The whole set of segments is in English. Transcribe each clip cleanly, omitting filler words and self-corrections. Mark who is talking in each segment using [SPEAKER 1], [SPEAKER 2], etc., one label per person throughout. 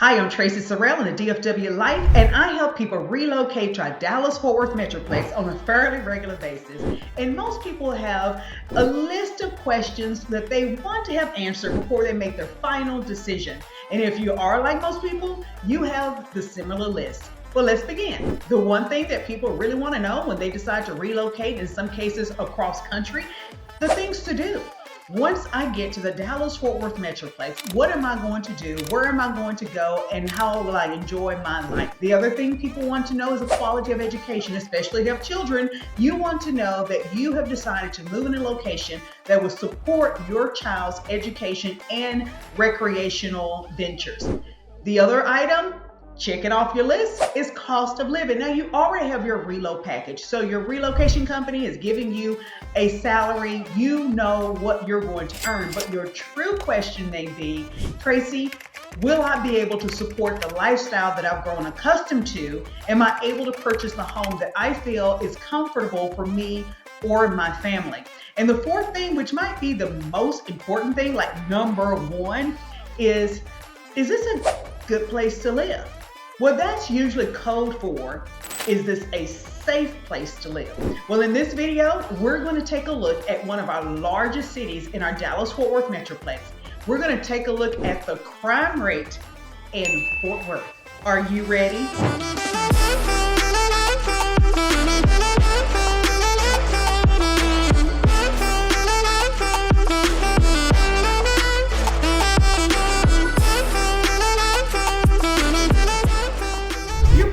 [SPEAKER 1] Hi, I'm Tracy Sorrell in the DFW Life, and I help people relocate to our Dallas-Fort Worth Metroplex on a fairly regular basis. And most people have a list of questions that they want to have answered before they make their final decision. And if you are like most people, you have the similar list. Well, let's begin. The one thing that people really want to know when they decide to relocate, in some cases across country, the things to do. Once I get to the Dallas-Fort Worth Metroplex, what am I going to do? Where am I going to go? And how will I enjoy my life? The other thing people want to know is the quality of education, especially if you have children. You want to know that you have decided to move in a location that will support your child's education and recreational ventures. The other item, check it off your list, is cost of living. Now, you already have your reload package. So your relocation company is giving you a salary. You know what you're going to earn. But your true question may be, Tracy, will I be able to support the lifestyle that I've grown accustomed to? Am I able to purchase the home that I feel is comfortable for me or my family? And the fourth thing, which might be the most important thing, like number one, is this a good place to live? What that's usually code for, is this a safe place to live? Well, in this video, we're going to take a look at one of our largest cities in our Dallas-Fort Worth Metroplex. We're going to take a look at the crime rate in Fort Worth. Are you ready?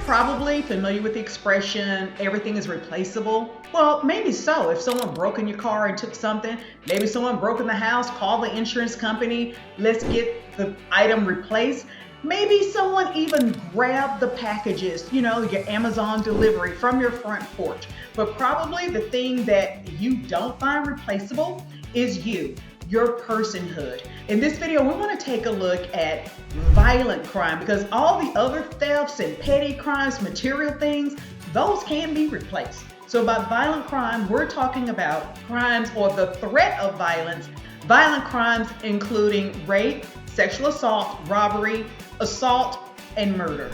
[SPEAKER 1] Probably familiar with the expression, everything is replaceable. Well, maybe so. If someone broke in your car and took something, maybe someone broke in the house, call the insurance company, let's get the item replaced. Maybe someone even grabbed the packages, your Amazon delivery from your front porch. But probably the thing that you don't find replaceable is your personhood. In this video, we want to take a look at violent crime, because all the other thefts and petty crimes, material things, those can be replaced. So by violent crime, we're talking about crimes or the threat of violence, violent crimes including rape, sexual assault, robbery, assault, and murder.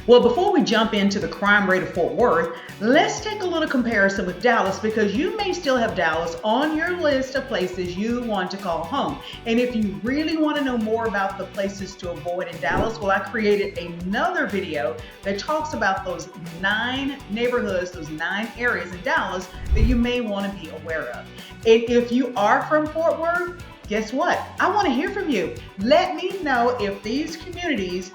[SPEAKER 1] Well, before we jump into the crime rate of Fort Worth, let's take a little comparison with Dallas, because you may still have Dallas on your list of places you want to call home. And if you really want to know more about the places to avoid in Dallas, well, I created another video that talks about those 9 neighborhoods, those 9 areas in Dallas that you may want to be aware of. And if you are from Fort Worth, guess what? I want to hear from you. Let me know if these communities,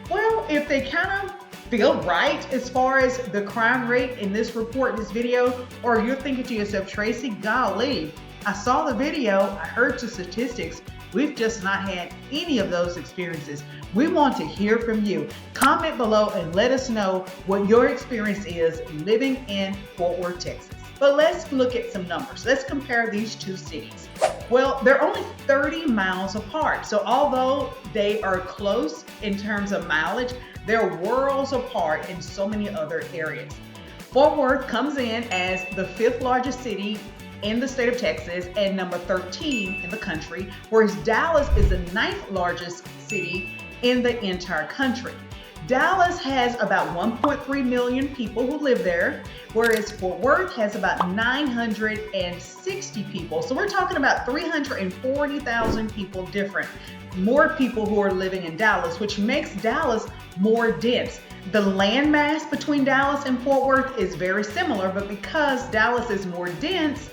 [SPEAKER 1] well, if they kind of feel right as far as the crime rate in this report, this video, or you're thinking to yourself, Tracy, golly, I saw the video, I heard the statistics, we've just not had any of those experiences. We want to hear from you. Comment below and let us know what your experience is living in Fort Worth, Texas. But let's look at some numbers. Let's compare these two cities. Well, they're only 30 miles apart. So although they are close in terms of mileage, they're worlds apart in so many other areas. Fort Worth comes in as the 5th largest city in the state of Texas and number 13 in the country, whereas Dallas is the 9th largest city in the entire country. Dallas has about 1.3 million people who live there, whereas Fort Worth has about 960 people. So we're talking about 340,000 people different. More people who are living in Dallas, which makes Dallas more dense. The land mass between Dallas and Fort Worth is very similar, but because Dallas is more dense,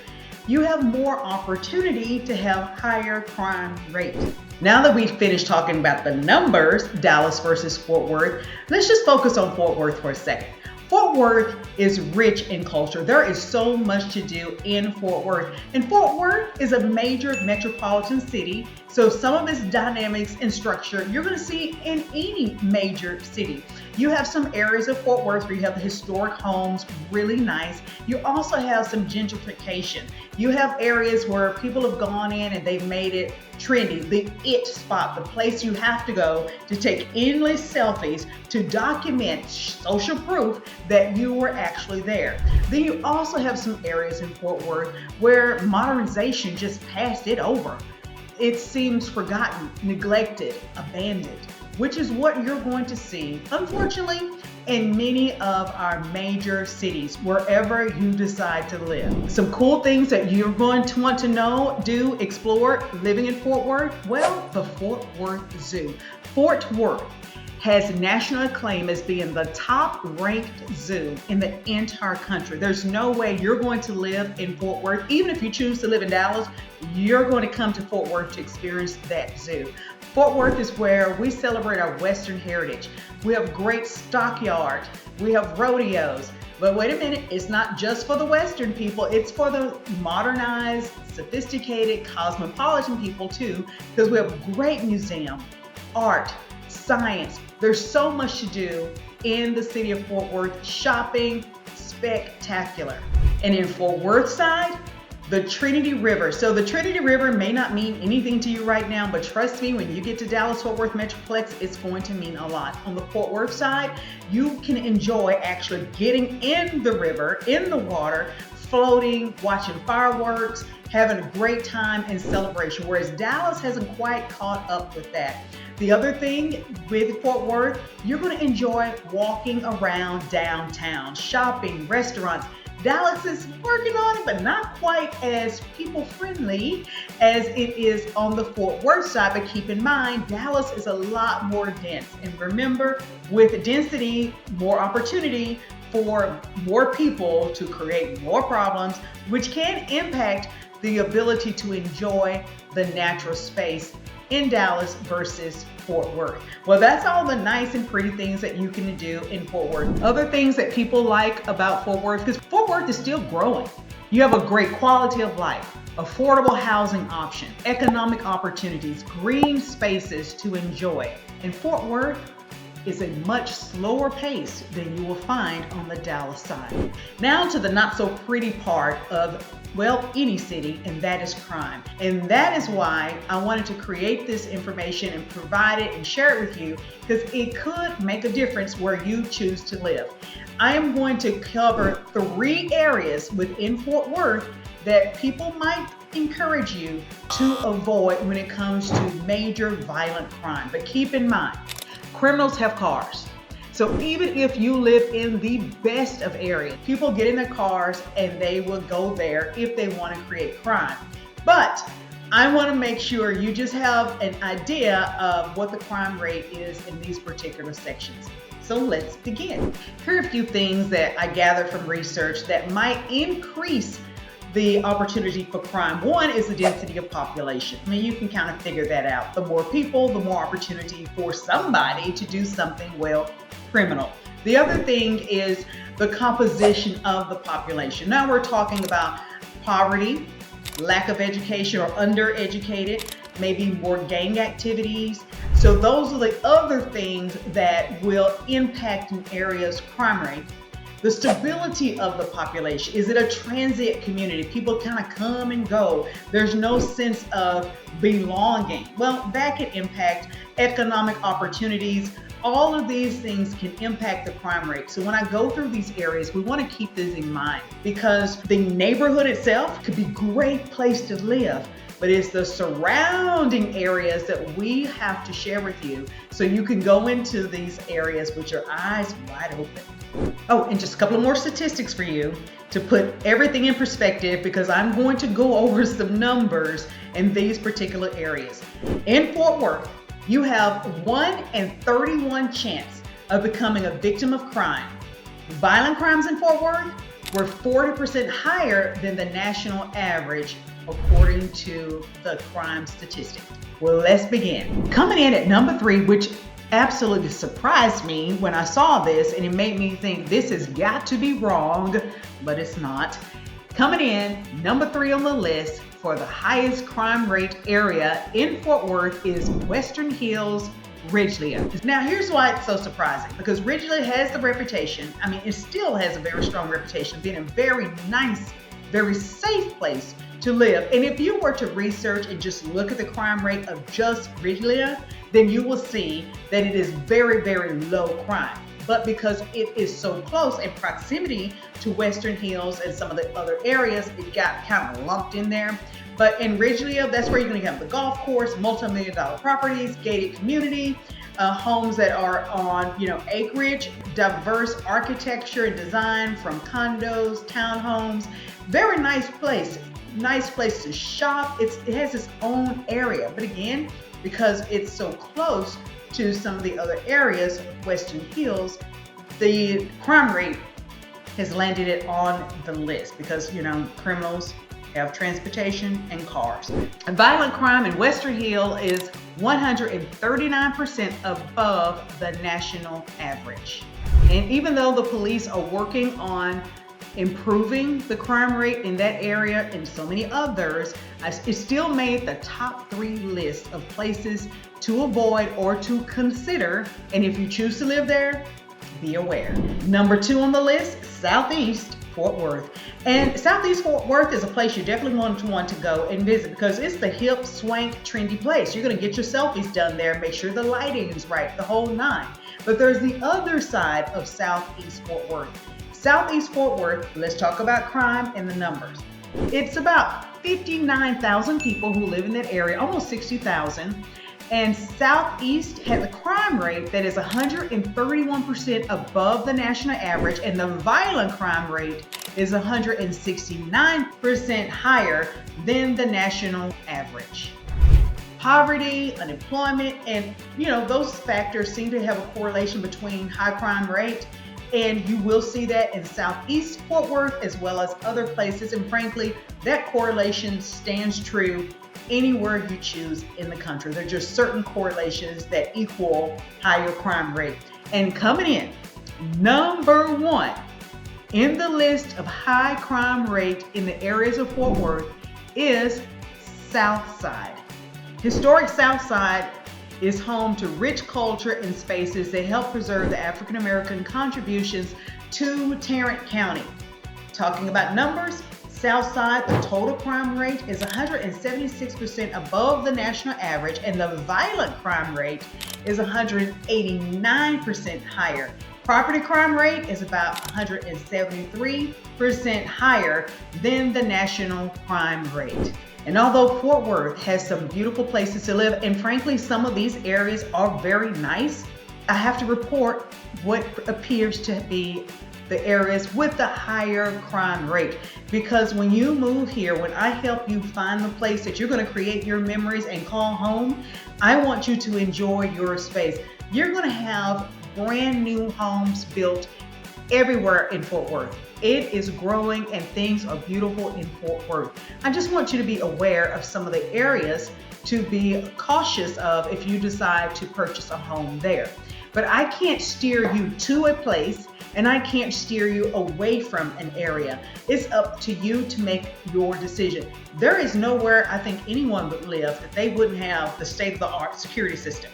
[SPEAKER 1] you have more opportunity to have higher crime rate. Now that we've finished talking about the numbers, Dallas versus Fort Worth, let's just focus on Fort Worth for a second. Fort Worth is rich in culture. There is so much to do in Fort Worth. And Fort Worth is a major metropolitan city, so some of its dynamics and structure you're going to see in any major city. You have some areas of Fort Worth where you have the historic homes, really nice. You also have some gentrification. You have areas where people have gone in and they've made it trendy, the it spot, the place you have to go to take endless selfies to document social proof that you were actually there. Then you also have some areas in Fort Worth where modernization just passed it over. It seems forgotten, neglected, abandoned. which is what you're going to see, unfortunately, in many of our major cities, wherever you decide to live. Some cool things that you're going to want to know, do, explore living in Fort Worth. Well, the Fort Worth Zoo. Fort Worth has national acclaim as being the top ranked zoo in the entire country. There's no way you're going to live in Fort Worth. Even if you choose to live in Dallas, you're going to come to Fort Worth to experience that zoo. Fort Worth is where we celebrate our Western heritage. We have great stockyards, we have rodeos, but wait a minute, it's not just for the Western people, it's for the modernized, sophisticated, cosmopolitan people too, because we have a great museum, art, science. There's so much to do in the city of Fort Worth. Shopping, spectacular. And in Fort Worth side, the Trinity River. So the Trinity River may not mean anything to you right now, but trust me, when you get to Dallas-Fort Worth Metroplex, it's going to mean a lot. On the Fort Worth side, you can enjoy actually getting in the river, in the water, floating, watching fireworks, having a great time and celebration, whereas Dallas hasn't quite caught up with that. The other thing with Fort Worth, you're going to enjoy walking around downtown, shopping, restaurants. Dallas is working on it, but not quite as people-friendly as it is on the Fort Worth side. But keep in mind, Dallas is a lot more dense. And remember, with density, more opportunity for more people to create more problems, which can impact the ability to enjoy the natural space in Dallas versus Fort Worth. Well, that's all the nice and pretty things that you can do in Fort Worth. Other things that people like about Fort Worth, because Fort Worth is still growing. You have a great quality of life, affordable housing option, economic opportunities, green spaces to enjoy. And Fort Worth is a much slower pace than you will find on the Dallas side. Now to the not so pretty part of, well, any city, and that is crime. And that is why I wanted to create this information and provide it and share it with you, because it could make a difference where you choose to live. I am going to cover 3 areas within Fort Worth that people might encourage you to avoid when it comes to major violent crime. But keep in mind, criminals have cars. So even if you live in the best of areas, people get in their cars and they will go there if they want to create crime. But I want to make sure you just have an idea of what the crime rate is in these particular sections. So let's begin. Here are a few things that I gathered from research that might increase the opportunity for crime. One is the density of population. I mean, you can kind of figure that out. The more people, the more opportunity for somebody to do something, well, criminal. The other thing is the composition of the population. Now we're talking about poverty, lack of education or undereducated, maybe more gang activities. So those are the other things that will impact an area's crime rate. The stability of the population. Is it a transient community? People kind of come and go. There's no sense of belonging. Well, that can impact economic opportunities. All of these things can impact the crime rate. So when I go through these areas, we want to keep this in mind, because the neighborhood itself could be a great place to live, but it's the surrounding areas that we have to share with you so you can go into these areas with your eyes wide open. Oh, and just a couple of more statistics for you to put everything in perspective, because I'm going to go over some numbers in these particular areas. In Fort Worth, you have 1 in 31 chance of becoming a victim of crime. Violent crimes in Fort Worth were 40% higher than the national average, according to the crime statistic. Well, let's begin. Coming in at number 3, which absolutely surprised me when I saw this, and it made me think this has got to be wrong, but it's not. Coming in number 3 on the list for the highest crime rate area in Fort Worth is Western Hills, Ridglea. Now here's why it's so surprising, because Ridglea has the reputation, I mean, it still has a very strong reputation of being a very nice, very safe place to live. And if you were to research and just look at the crime rate of just Ridglea, then you will see that it is very, very low crime. But because it is so close in proximity to Western Hills and some of the other areas, it got kind of lumped in there. But in Ridglea, that's where you're going to have the golf course, multi-million-dollar properties, gated community, homes that are on, acreage, diverse architecture and design from condos, townhomes. Very nice place. Nice place to shop. It has its own area. But again, because it's so close to some of the other areas, Western Hills, the crime rate has landed it on the list because, criminals have transportation and cars. Violent crime in Western Hill is 139% above the national average. And even though the police are working on improving the crime rate in that area and so many others, it still made the top 3 list of places to avoid or to consider. And if you choose to live there, be aware. Number 2 on the list, Southeast Fort Worth. And Southeast Fort Worth is a place you definitely want to go and visit because it's the hip, swank, trendy place. You're going to get your selfies done there, make sure the lighting is right, the whole 9. But there's the other side of Southeast Fort Worth. Southeast Fort Worth, let's talk about crime and the numbers. It's about 59,000 people who live in that area, almost 60,000. And Southeast has a crime rate that is 131% above the national average, and the violent crime rate is 169% higher than the national average. Poverty, unemployment, and those factors seem to have a correlation between high crime rate, and you will see that in Southeast Fort Worth as well as other places. And frankly, that correlation stands true anywhere you choose in the country. There are just certain correlations that equal higher crime rate. And coming in, number 1 in the list of high crime rate in the areas of Fort Worth is Southside. Historic Southside is home to rich culture and spaces that help preserve the African American contributions to Tarrant County. Talking about numbers, Southside, the total crime rate is 176% above the national average, and the violent crime rate is 189% higher. Property crime rate is about 173% higher than the national crime rate. And although Fort Worth has some beautiful places to live, and frankly, some of these areas are very nice, I have to report what appears to be the areas with the higher crime rate. Because when you move here, when I help you find the place that you're going to create your memories and call home, I want you to enjoy your space. You're going to have brand new homes built everywhere in Fort Worth. It is growing and things are beautiful in Fort Worth. I just want you to be aware of some of the areas to be cautious of if you decide to purchase a home there. But I can't steer you to a place, and I can't steer you away from an area. It's up to you to make your decision. There is nowhere I think anyone would live that they wouldn't have the state-of-the-art security system.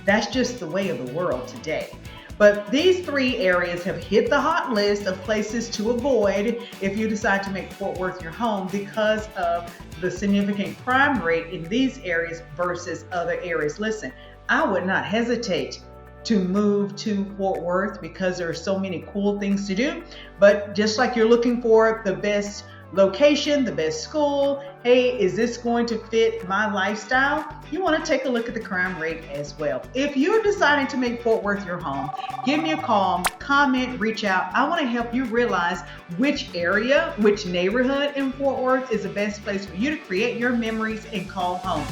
[SPEAKER 1] That's just the way of the world today. But these 3 areas have hit the hot list of places to avoid if you decide to make Fort Worth your home because of the significant crime rate in these areas versus other areas. Listen, I would not hesitate to move to Fort Worth because there are so many cool things to do. But just like you're looking for the best location, the best school, hey, is this going to fit my lifestyle? You want to take a look at the crime rate as well. If you're deciding to make Fort Worth your home, give me a call, comment, reach out. I want to help you realize which area, which neighborhood in Fort Worth is the best place for you to create your memories and call home.